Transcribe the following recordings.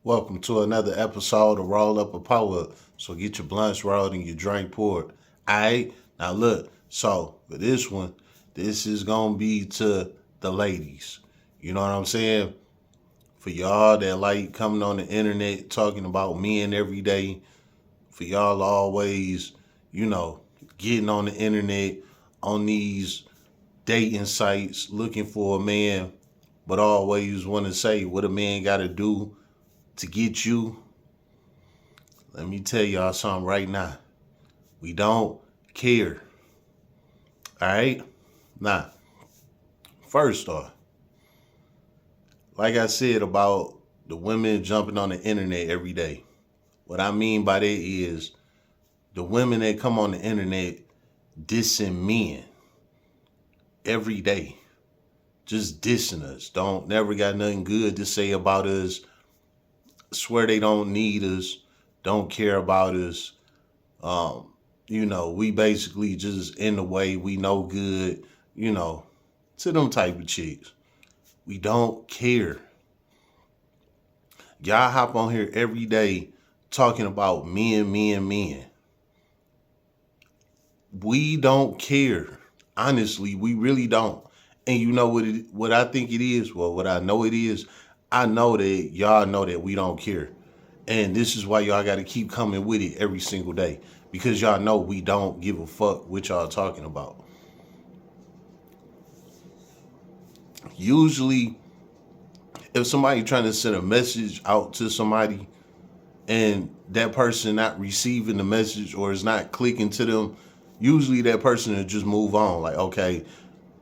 Welcome to another episode of Roll Up a Power Up. So get your blunts rolled and your drink poured. Alright? Now look, so for this one, this is gonna be to the ladies. You know what I'm saying? For y'all that like coming on the internet talking about men every day, for y'all always, you know, getting on the internet on these dating sites looking for a man, but always want to say what a man gotta do to get you. Let me tell y'all something right now. We don't care. All right? Now, first off, like I said about the women jumping on the internet every day, what I mean by that is the women that come on the internet dissing men every day. Just dissing us. Don't never got nothing good to say about us. Swear they don't need us. Don't care about us. Um, we basically just in the way, we no good, to them type of chicks. We don't care. Y'all hop on here every day talking about men, men, men. We don't care. Honestly, we really don't. And you know what I think it is? Well, what I know it is, I know that y'all know that we don't care. And this is why y'all got to keep coming with it every single day. Because y'all know we don't give a fuck what y'all talking about. Usually, if somebody trying to send a message out to somebody and that person not receiving the message or is not clicking to them, usually that person will just move on. Like, okay,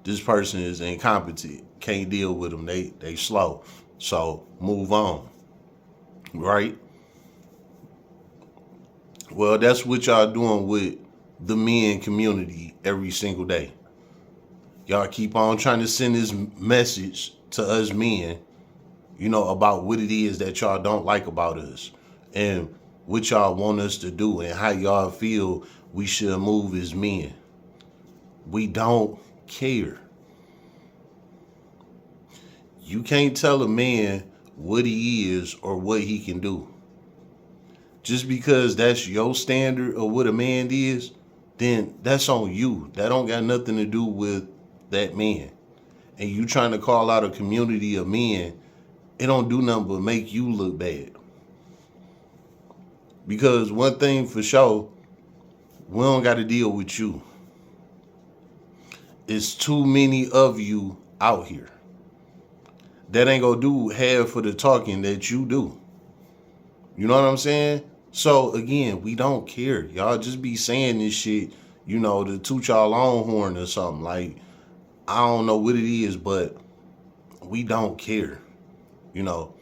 this person is incompetent. Can't deal with them. They slow. So move on. Right? Well, that's what y'all doing with the men community every single day. Y'all keep on trying to send this message to us men, about what it is that y'all don't like about us and what y'all want us to do and how y'all feel we should move as men. We don't care. You can't tell a man what he is or what he can do. Just because that's your standard of what a man is, then that's on you. That don't got nothing to do with that man. And you trying to call out a community of men, it don't do nothing but make you look bad. Because one thing for sure, we don't got to deal with you. It's too many of you out here that ain't gonna do half of the talking that you do. You know what I'm saying? So again, we don't care. Y'all just be saying this shit, to toot y'all own horn or something. Like, I don't know what it is, but we don't care. You know,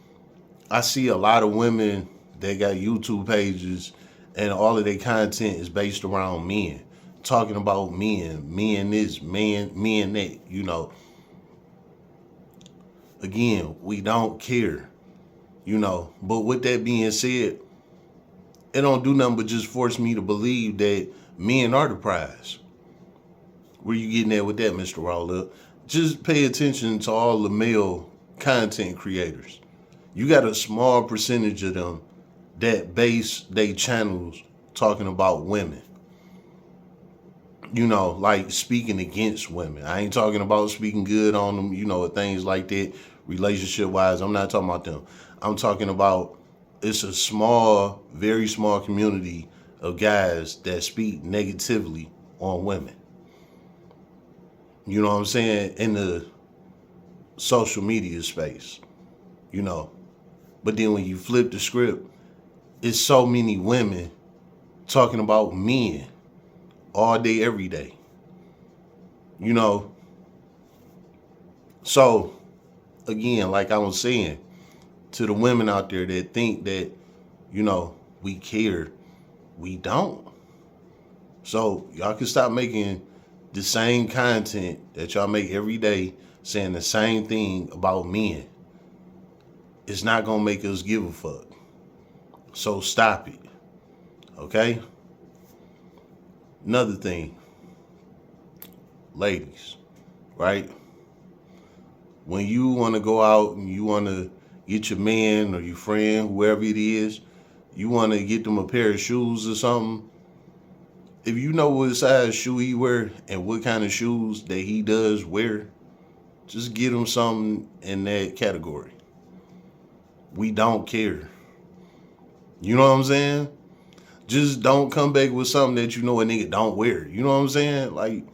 I see a lot of women that got YouTube pages and all of their content is based around men. Talking about men this, men that. Again, we don't care. But with that being said, it don't do nothing but just force me to believe that men are the prize. Where you getting at with that, Mr. Roller? Just pay attention to all the male content creators. You got a small percentage of them that base their channels talking about women. Like speaking against women. I ain't talking about speaking good on them, things like that, relationship wise. I'm not talking about them. I'm talking about it's a small, very small community of guys that speak negatively on women. You know what I'm saying? In the social media space, you know. But then when you flip the script, it's so many women talking about men all day, every day. You know. So, again, like I was saying, to the women out there that think that, we care, we don't. So, y'all can stop making the same content that y'all make every day saying the same thing about men. It's not going to make us give a fuck. So, stop it. Okay? Another thing, ladies, right? When you want to go out and you want to, get your man or your friend, whoever it is, you want to get them a pair of shoes or something. If you know what size shoe he wear and what kind of shoes that he does wear, just get him something in that category. We don't care. You know what I'm saying? Just don't come back with something that you know a nigga don't wear. You know what I'm saying? Like,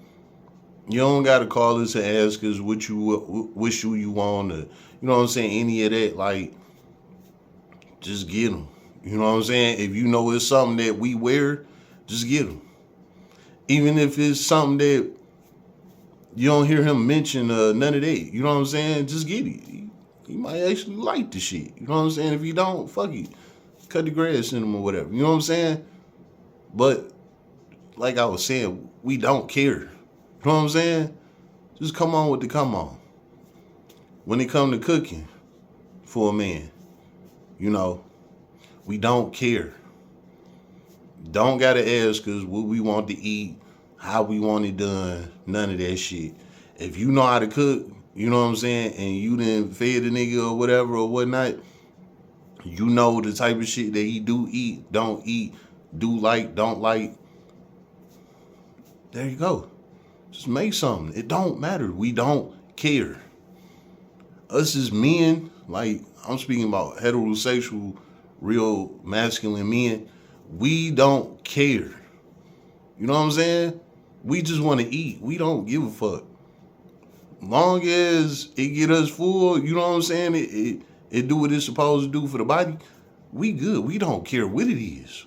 you don't gotta call us and ask us what shoe you want, or you know what I'm saying, any of that. Like, just get them. You know what I'm saying? If you know it's something that we wear, just get them. Even if it's something that you don't hear him mention none of that. You know what I'm saying? Just get it. He might actually like the shit. You know what I'm saying? If you don't, fuck it. Cut the grass in him or whatever. You know what I'm saying? But like I was saying, we don't care. You know what I'm saying? Just come on with the come on. When it come to cooking for a man, you know, we don't care. Don't gotta ask us what we want to eat, how we want it done, none of that shit. If you know how to cook, you know what I'm saying, and you didn't feed the nigga or whatever or whatnot, you know the type of shit that he do eat, don't eat, do like, don't like. There you go. Just make something. It don't matter. We don't care. Us as men, like I'm speaking about heterosexual, real masculine men, we don't care. You know what I'm saying? We just want to eat. We don't give a fuck. Long as it get us full, you know what I'm saying? It do what it's supposed to do for the body. We good. We don't care what it is.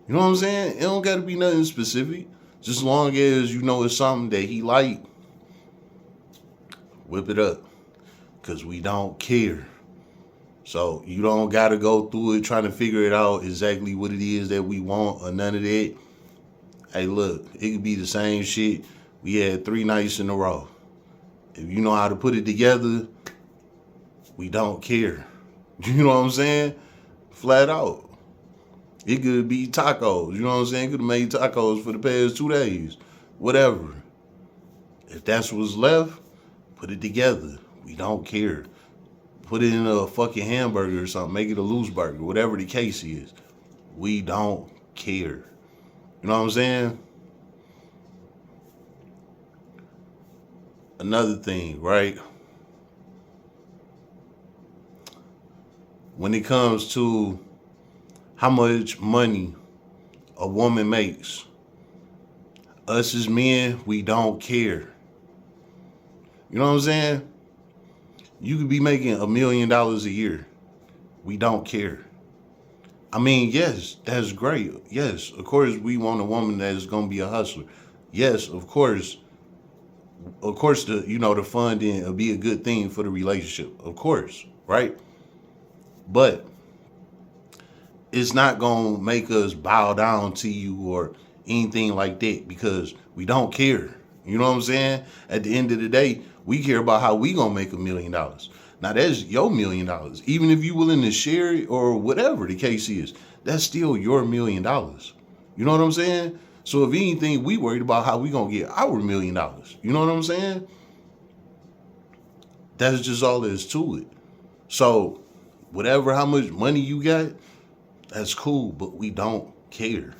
You know what I'm saying? It don't got to be nothing specific. Just long as you know it's something that he like, whip it up. Because we don't care. So you don't got to go through it trying to figure it out exactly what it is that we want or none of that. Hey, look, it could be the same shit we had 3 nights in a row. If you know how to put it together, we don't care. You know what I'm saying? Flat out. It could be tacos. You know what I'm saying? Could have made tacos for the past 2 days. Whatever. If that's what's left, put it together. We don't care. Put it in a fucking hamburger or something. Make it a loose burger. Whatever the case is. We don't care. You know what I'm saying? Another thing, right? When it comes to how much money a woman makes, us as men, we don't care. You know what I'm saying? You could be making $1 million a year. We don't care. I mean, yes, that's great. Yes, of course, we want a woman that is going to be a hustler. Yes, of course, the funding will be a good thing for the relationship. Of course, right? But it's not going to make us bow down to you or anything like that because we don't care. You know what I'm saying? At the end of the day, we care about how we going to make $1 million. Now, that's your $1 million. Even if you're willing to share it or whatever the case is, that's still your $1 million. You know what I'm saying? So if anything, we worried about how we going to get our $1 million. You know what I'm saying? That's just all there is to it. So how much money you got, that's cool, but we don't care.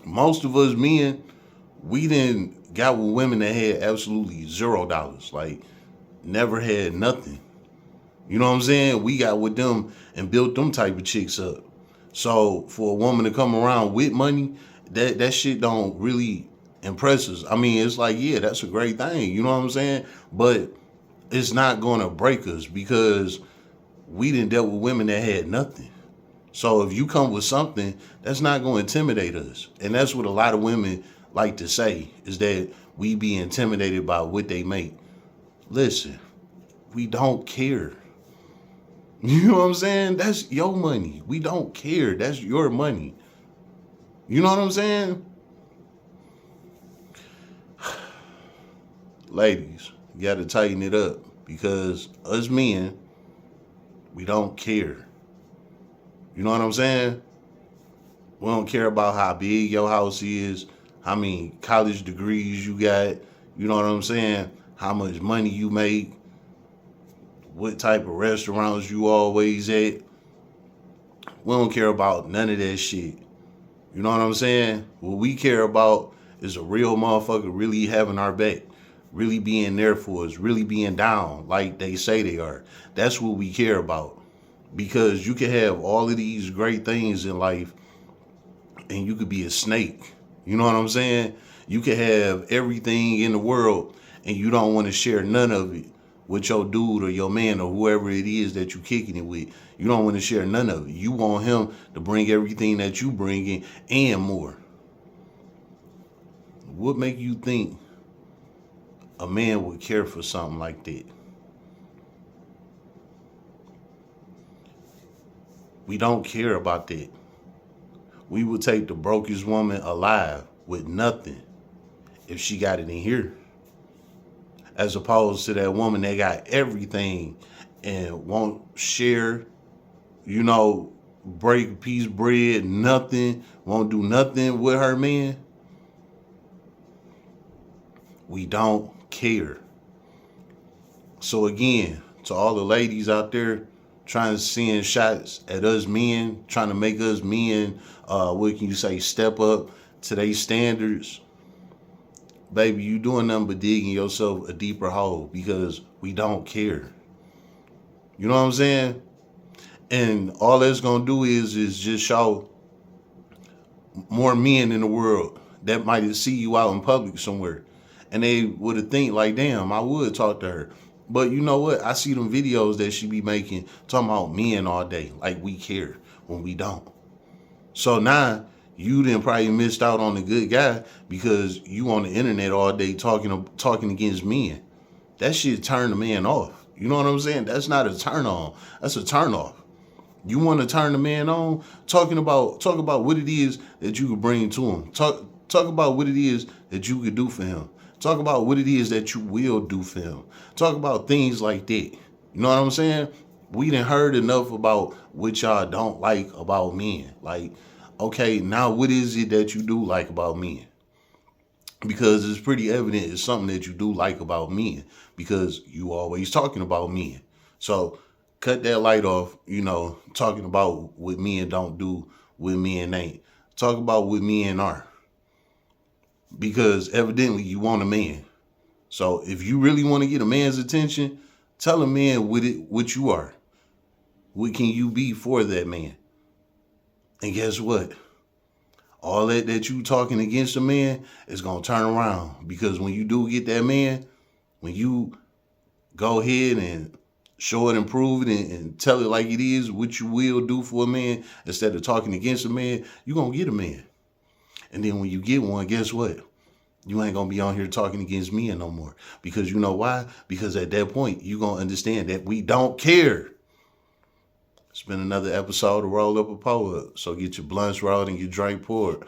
Most of us men, we didn't got with women that had absolutely $0. Like, never had nothing. You know what I'm saying? We got with them and built them type of chicks up. So for a woman to come around with money, that shit don't really impress us. I mean, it's like, yeah, that's a great thing. You know what I'm saying? But it's not going to break us because we didn't dealt with women that had nothing. So if you come with something, that's not going to intimidate us. And that's what a lot of women like to say, is that we be intimidated by what they make. Listen, we don't care. You know what I'm saying? That's your money. We don't care. That's your money. You know what I'm saying? Ladies, you got to tighten it up because us men, we don't care. You know what I'm saying? We don't care about how big your house is, how many college degrees you got, you know what I'm saying? How much money you make. what type of restaurants you always at. We don't care about none of that shit. You know what I'm saying? What we care about is a real motherfucker really having our back, really being there for us, really being down like they say they are. That's what we care about. Because you can have all of these great things in life and you could be a snake. You know what I'm saying? You can have everything in the world and you don't want to share none of it with your dude or your man or whoever it is that you kicking it with. You don't want to share none of it. You want him to bring everything that you bring in and more. What make you think a man would care for something like that? We don't care about that. We would take the brokest woman alive with nothing if she got it in here, as opposed to that woman that got everything and won't share, break a piece of bread, nothing, won't do nothing with her man. We don't care. So again, to all the ladies out there trying to send shots at us men, trying to make us men, step up to their standards, baby, you doing nothing but digging yourself a deeper hole because we don't care. You know what I'm saying? And all that's gonna do is just show more men in the world that might see you out in public somewhere, and they would have think like, damn, I would talk to her. But you know what? I see them videos that she be making talking about men all day, like we care when we don't. So now you then probably missed out on a good guy because you on the internet all day talking against men. That shit turn the man off. You know what I'm saying? That's not a turn on. That's a turn off. You want to turn the man on? Talk about what it is that you could bring to him. Talk about what it is that you could do for him. Talk about what it is that you will do for him. Talk about things like that. You know what I'm saying? We done heard enough about what y'all don't like about men. Like, okay, now what is it that you do like about men? Because it's pretty evident it's something that you do like about men because you always talking about men. So cut that light off, talking about what men don't do, what men ain't. Talk about what men are. Because evidently you want a man. So if you really want to get a man's attention, tell a man what you are. What can you be for that man? And guess what? All that you talking against a man is going to turn around. Because when you do get that man, when you go ahead and show it and prove it and tell it like it is, what you will do for a man, instead of talking against a man, you're going to get a man. And then when you get one, guess what? You ain't going to be on here talking against men no more. Because you know why? Because at that point, you're going to understand that we don't care. It's been another episode of Roll Up a Pour Up. So get your blunts rolled and your drink poured.